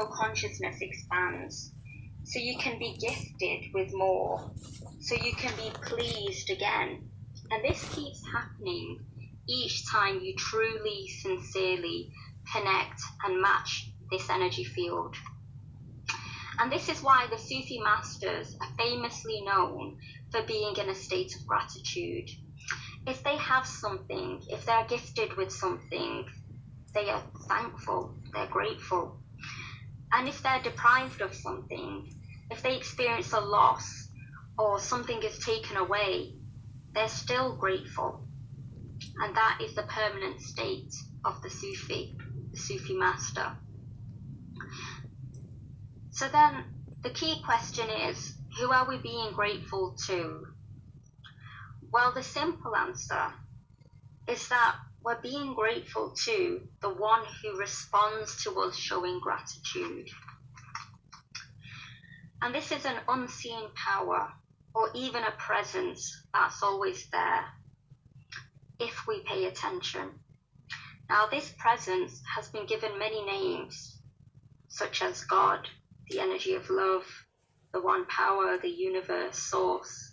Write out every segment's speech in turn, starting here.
your consciousness expands, so you can be gifted with more, so you can be pleased again. And this keeps happening each time you truly, sincerely connect and match this energy field. And this is why the Sufi masters are famously known for being in a state of gratitude. If they have something, if they're gifted with something, they are thankful, they're grateful. And if they're deprived of something, if they experience a loss or something is taken away, they're still grateful. And that is the permanent state of the Sufi master. So then the key question is, who are we being grateful to? Well, the simple answer is that we're being grateful to the one who responds to us showing gratitude. And this is an unseen power, or even a presence that's always there, if we pay attention. Now, this presence has been given many names, such as God, the energy of love, the one power, the universe, source.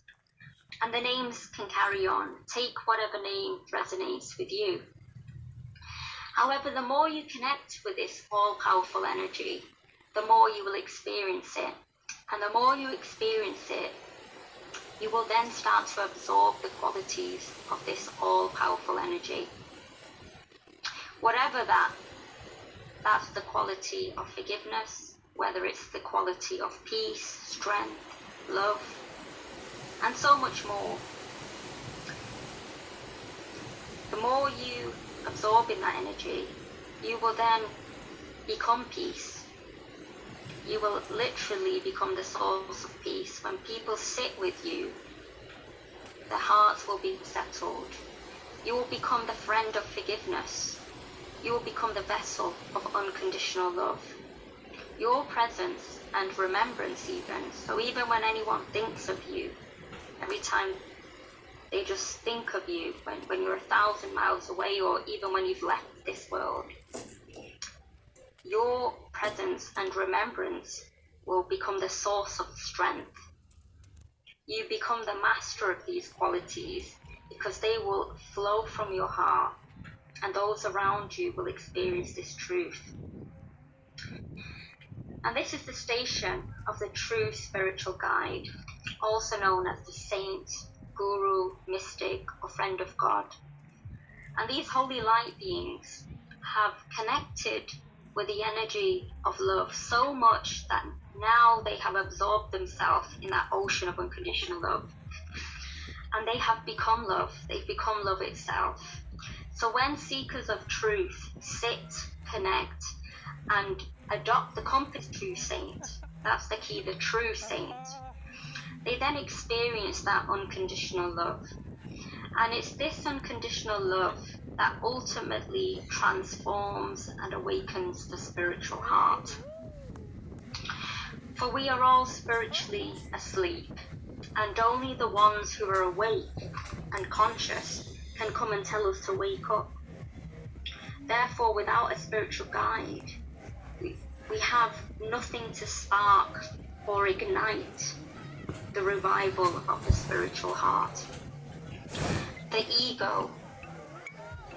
And the names can carry on. Take whatever name resonates with you. However, the more you connect with this all-powerful energy, the more you will experience it. And the more you experience it, you will then start to absorb the qualities of this all-powerful energy. Whatever that's the quality of forgiveness, whether it's the quality of peace, strength, love, and so much more. The more you absorb in that energy, you will then become peace. You will literally become the source of peace. When people sit with you, their hearts will be settled. You will become the friend of forgiveness. You will become the vessel of unconditional love. Your presence and remembrance even, so even when anyone thinks of you, every time they just think of you, when you're 1,000 miles away, or even when you've left this world, your presence and remembrance will become the source of strength. You become the master of these qualities because they will flow from your heart, and those around you will experience this truth. And this is the station of the true spiritual guide, also known as the saint, guru, mystic, or friend of God. And these holy light beings have connected with the energy of love so much that now they have absorbed themselves in that ocean of unconditional love. And they have become love. They've become love itself. So when seekers of truth sit, connect, and adopt the compass true saint, that's the key, the true saint, they then experience that unconditional love. And it's this unconditional love that ultimately transforms and awakens the spiritual heart. For we are all spiritually asleep, and only the ones who are awake and conscious can come and tell us to wake up. Therefore, without a spiritual guide, we have nothing to spark or ignite the revival of the spiritual heart. The ego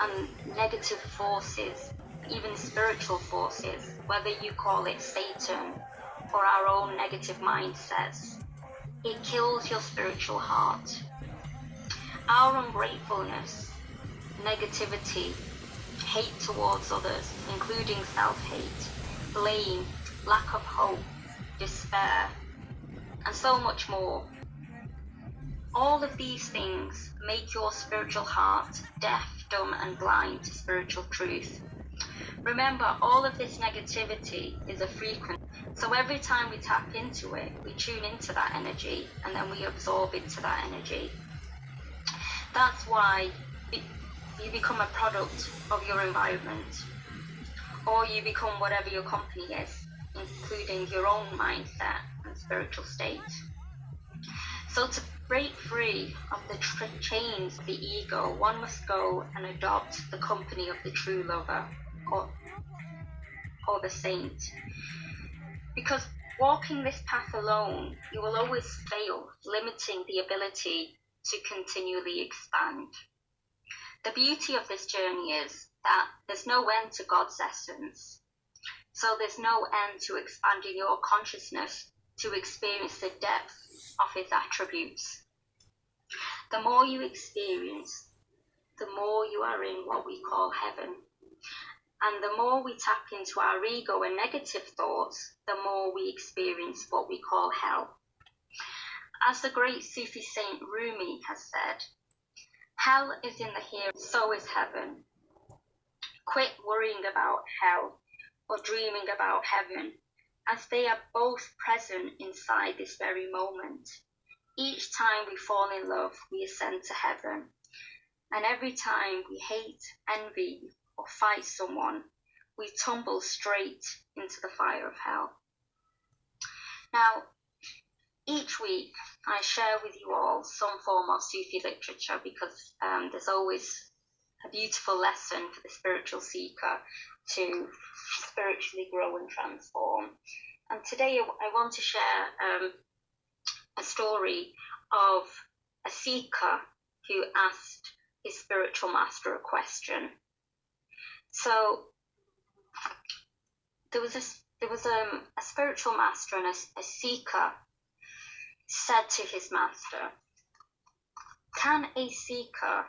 and negative forces, even spiritual forces, whether you call it Satan or our own negative mindsets, it kills your spiritual heart. Our ungratefulness, negativity, hate towards others, including self-hate, blame, lack of hope, despair, and so much more. All of these things make your spiritual heart deaf, dumb, and blind to spiritual truth. Remember, all of this negativity is a frequency. So every time we tap into it, we tune into that energy, and then we absorb into that energy. That's why you become a product of your environment, or you become whatever your company is, including your own mindset and spiritual state. So to break free of the chains of the ego, one must go and adopt the company of the true lover, or the saint. Because walking this path alone, you will always fail, limiting the ability to continually expand. The beauty of this journey is that there's no end to God's essence. So there's no end to expanding your consciousness to experience the depth of his attributes. The more you experience, the more you are in what we call heaven. And the more we tap into our ego and negative thoughts, the more we experience what we call hell. As the great Sufi saint Rumi has said, hell is in the here, so is heaven. Quit worrying about hell or dreaming about heaven, as they are both present inside this very moment. Each time we fall in love, we ascend to heaven. And every time we hate, envy, or fight someone, we tumble straight into the fire of hell. Now, each week I share with you all some form of Sufi literature because there's always a beautiful lesson for the spiritual seeker to spiritually grow and transform. And today I want to share a story of a seeker who asked his spiritual master a question. So there was a spiritual master, and a seeker said to his master, "Can a seeker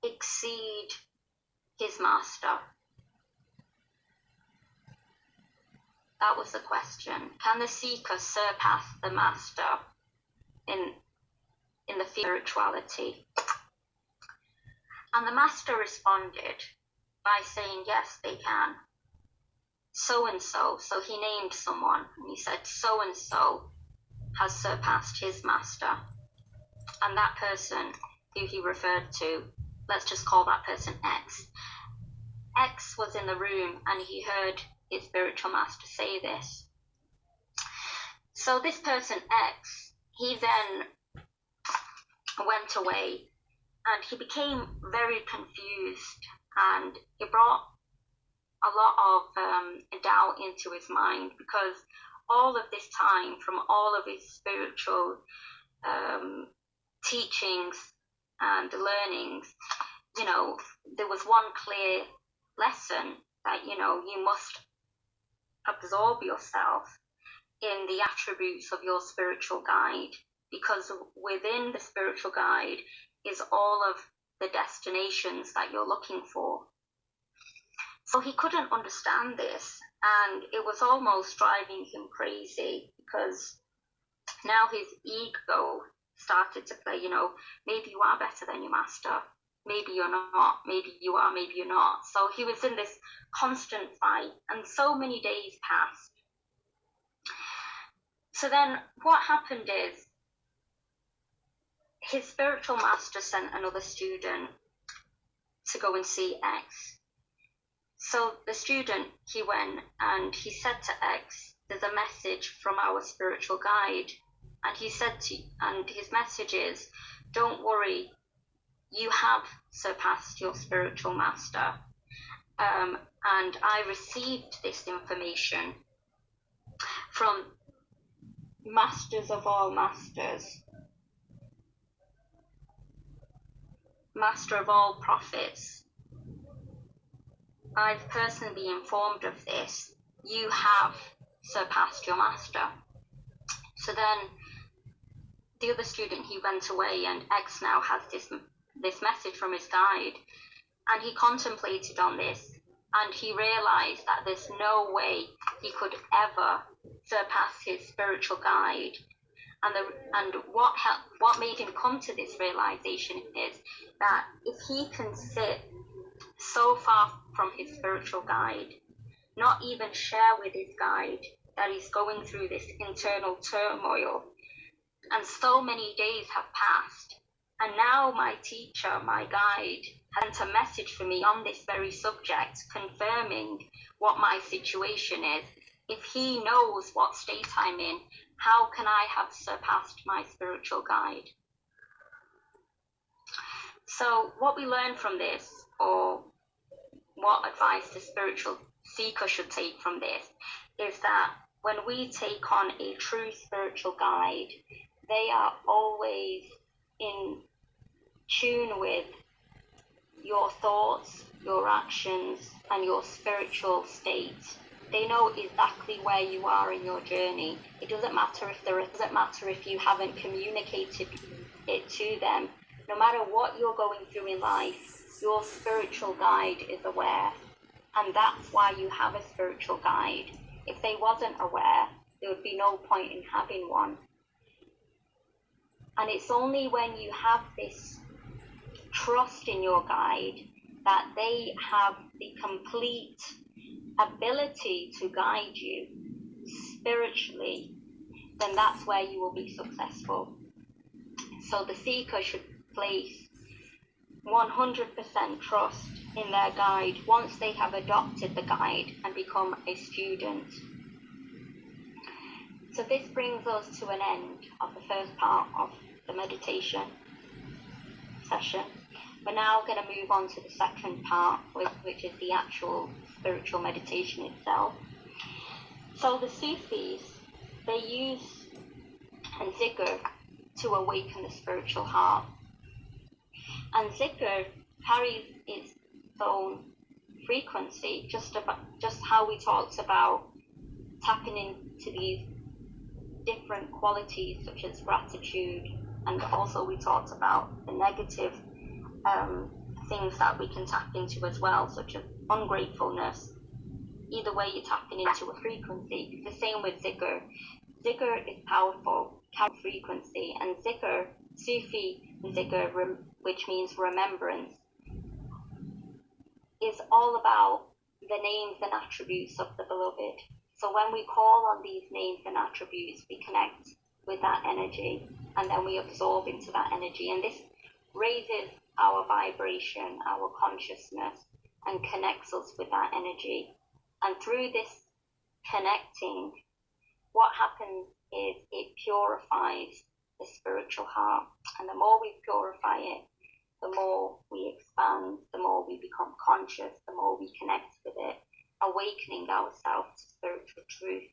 exceed his master?" That was the question. Can the seeker surpass the master in the spirituality? And the master responded by saying, yes, they can. So-and-so, so he named someone, and he said, so-and-so has surpassed his master. And that person who he referred to, let's just call that person X. X was in the room and he heard his spiritual master say this. So this person X, he then went away and he became very confused, and it brought a lot of doubt into his mind, because all of this time, from all of his spiritual teachings and learnings, there was one clear lesson that, you must absorb yourself in the attributes of your spiritual guide, because within the spiritual guide is all of the destinations that you're looking for. So he couldn't understand this, and it was almost driving him crazy, because now his ego started to play, maybe you are better than your master, maybe you're not, maybe you are, maybe you're not. So he was in this constant fight, and so many days passed. So then what happened is, his spiritual master sent another student to go and see X. So the student, he went and he said to X, there's a message from our spiritual guide. And he said and his message is, don't worry, you have surpassed your spiritual master. And I received this information from masters of all masters, master of all prophets. I've personally been informed of this. You have surpassed your master. So then the other student, he went away, and X now has this message from his guide, and he contemplated on this, and he realized that there's no way he could ever surpass his spiritual guide. And what made him come to this realization is that if he can sit so far from his spiritual guide, not even share with his guide that he's going through this internal turmoil, and so many days have passed, and now my teacher, my guide, has sent a message for me on this very subject, confirming what my situation is. If he knows what state I'm in, how can I have surpassed my spiritual guide? So what we learn from this, or what advice the spiritual seeker should take from this, is that when we take on a true spiritual guide, they are always in tune with your thoughts, your actions, and your spiritual state. They know exactly where you are in your journey. It doesn't matter if you haven't communicated it to them. No matter what you're going through in life, your spiritual guide is aware. And that's why you have a spiritual guide. If they wasn't aware, there would be no point in having one. And it's only when you have this trust in your guide that they have the complete ability to guide you spiritually, then that's where you will be successful. So the seeker should place 100% trust in their guide once they have adopted the guide and become a student. So this brings us to an end of the first part of the meditation session. We're now going to move on to the second part, which is the actual spiritual meditation itself. So the Sufis, they use zikr to awaken the spiritual heart. And zikr carries its own frequency, just how we talked about tapping into these different qualities such as gratitude, and also we talked about the negative things that we can tap into as well, such as ungratefulness. Either way, you're tapping into a frequency. It's the same with zikr. Zikr is powerful, carries frequency, and zikr, Sufi zikr, which means remembrance, is all about the names and attributes of the beloved. So when we call on these names and attributes, we connect with that energy, and then we absorb into that energy, and this raises our vibration, our consciousness, and connects us with that energy. And through this connecting, what happens is it purifies the spiritual heart, and the more we purify it, the more we expand, the more we become conscious, the more we connect with it, awakening ourselves to spiritual truth.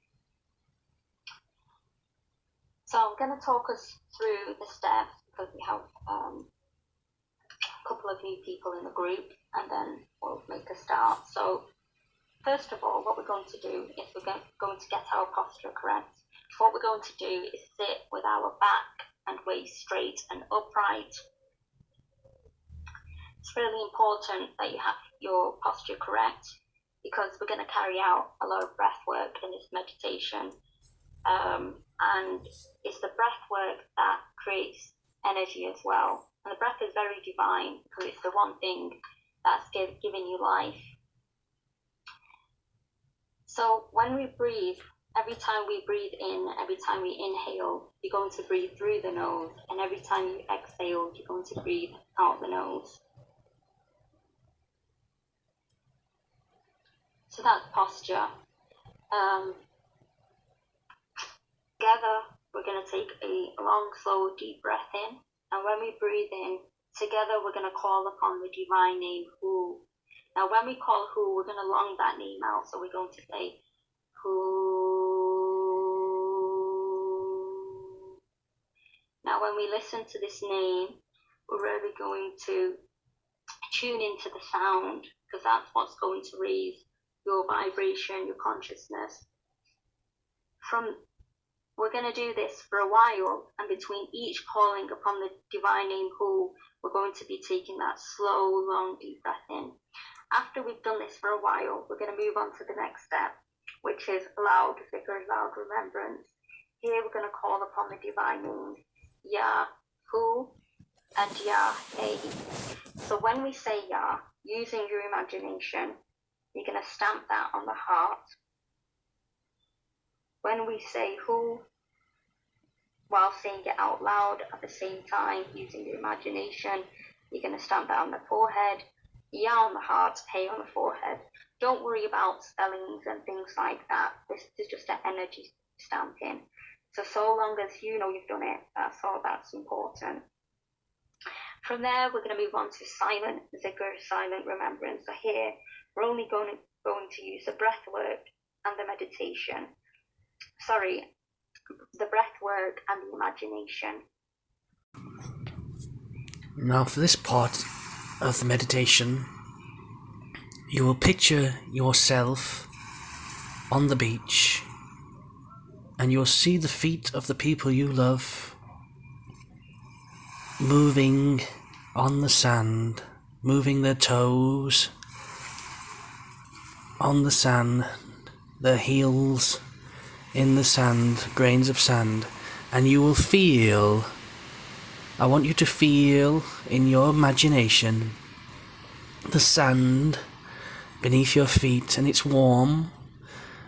So I'm going to talk us through the steps, because we have a couple of new people in the group, and then we'll make a start. So first of all, what we're going to do is we're going to get our posture correct. What we're going to do is sit with our back and waist straight and upright. It's really important that you have your posture correct, because we're going to carry out a lot of breath work in this meditation. And it's the breath work that creates energy as well. And the breath is very divine, because it's the one thing that's giving you life. So when we breathe, every time we breathe in, every time we inhale, you're going to breathe through the nose. And every time you exhale, you're going to breathe out the nose. So that's posture. Together, we're going to take a long, slow, deep breath in. And when we breathe in, together we're going to call upon the divine name, Hu. Now, when we call Hu, we're going to long that name out. So we're going to say, Hu. Now, when we listen to this name, we're really going to tune into the sound, because that's what's going to raise your vibration, your consciousness. We're going to do this for a while, and between each calling upon the divine name Hu, we're going to be taking that slow, long, deep breath in. After we've done this for a while, we're going to move on to the next step, which is loud zikr, loud remembrance. Here we're going to call upon the divine names Ya, Hu, and Ya, Hey. So when we say Ya, using your imagination, you're going to stamp that on the heart. When we say Hu, while saying it out loud at the same time, using your imagination, you're going to stamp that on the forehead, Ya on the heart, Hey on the forehead. Don't worry about spellings and things like that. This is just an energy stamping. So long as you know you've done it, that's all that's important. From there, we're going to move on to silent zikr, silent remembrance. So here, we're only going to use the breath work and the meditation. the breath work and the imagination. Now for this part of the meditation, you will picture yourself on the beach, and you'll see the feet of the people you love moving on the sand, moving their toes on the sand, their heels in the sand, grains of sand, and you will feel, I want you to feel in your imagination the sand beneath your feet, and it's warm,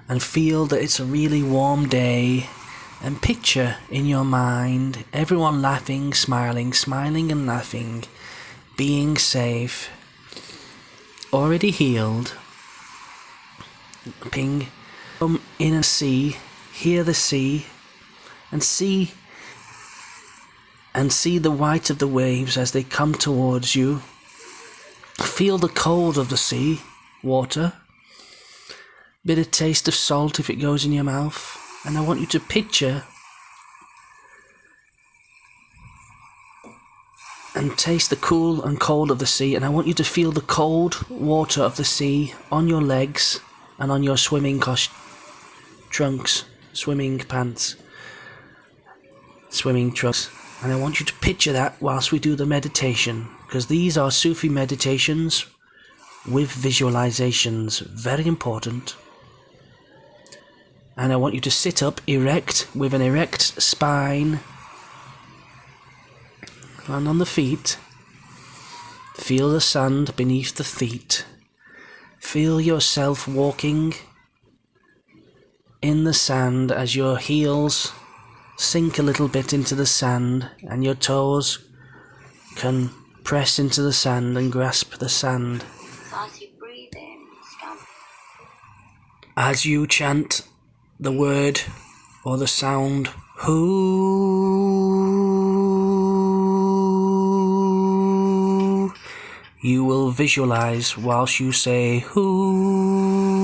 and feel that it's a really warm day, and picture in your mind everyone laughing, smiling and laughing, being safe, already healed, in a sea, hear the sea, and see the white of the waves as they come towards you. Feel the cold of the sea water, bit of taste of salt if it goes in your mouth, and I want you to picture and taste the cool and cold of the sea, and I want you to feel the cold water of the sea on your legs and on your swimming trunks, swimming pants, swimming trunks. And I want you to picture that whilst we do the meditation, because these are Sufi meditations with visualizations, very important. And I want you to sit up erect, with an erect spine, and on the feet, feel the sand beneath the feet. Feel yourself walking in the sand as your heels sink a little bit into the sand and your toes can press into the sand and grasp the sand. So as you breathe in, scan. As you chant the word or the sound who, you will visualize whilst you say who.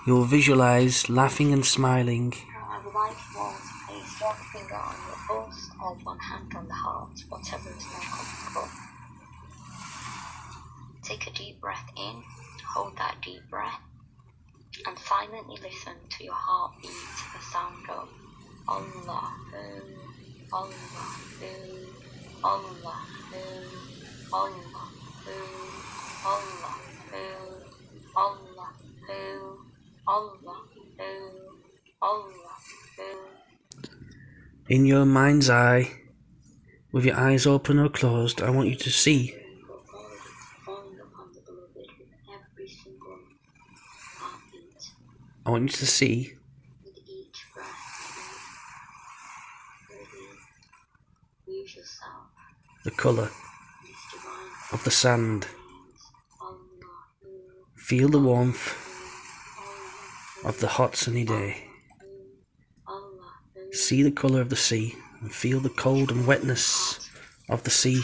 You'll visualize laughing and smiling. Now I would like you all to place one finger on your pulse or one hand on the heart, whatever is more comfortable. Take a deep breath in, hold that deep breath, and silently listen to your heartbeat to the sound of Allahu, Allahu, Allahu, Allahu, Allahu, Allahu. In your mind's eye, with your eyes open or closed, I want you to see With each breath, use yourself. the colour of the sand. Feel the warmth of the hot sunny day. See the colour of the sea and feel the cold and wetness of the sea.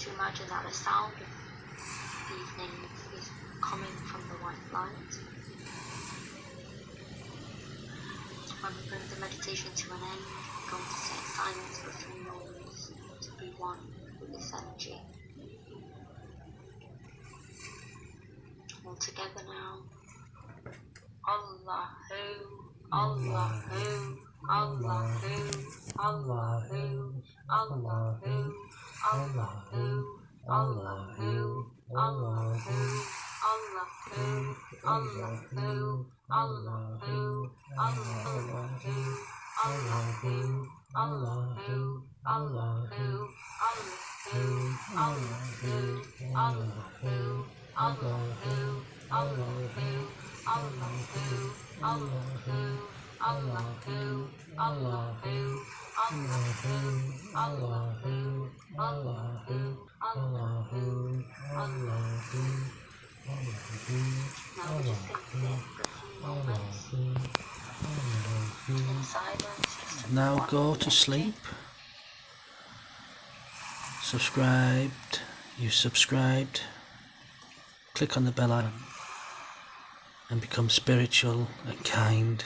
to imagine that the sound of evening is coming from the white light. When we bring the meditation to an end, we're going to sit in silence for a few moments to be one with this energy. All together now. Allahu, Allahu, Allahu, Allahu, Allahu, Allahu, Allahu, Allahu, Allahu, Allahu, Allahu, Allahu, Allahu, Allahu, Now we just think there for a few moments in silence. Now go to sleep. Subscribed. You subscribed. Click on the bell icon and become spiritual and kind.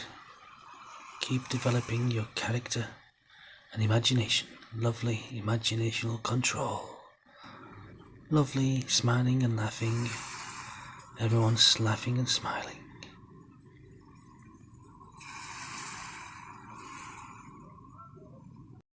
Keep developing your character and imagination. Lovely imaginational control. Lovely smiling and laughing. Everyone's laughing and smiling.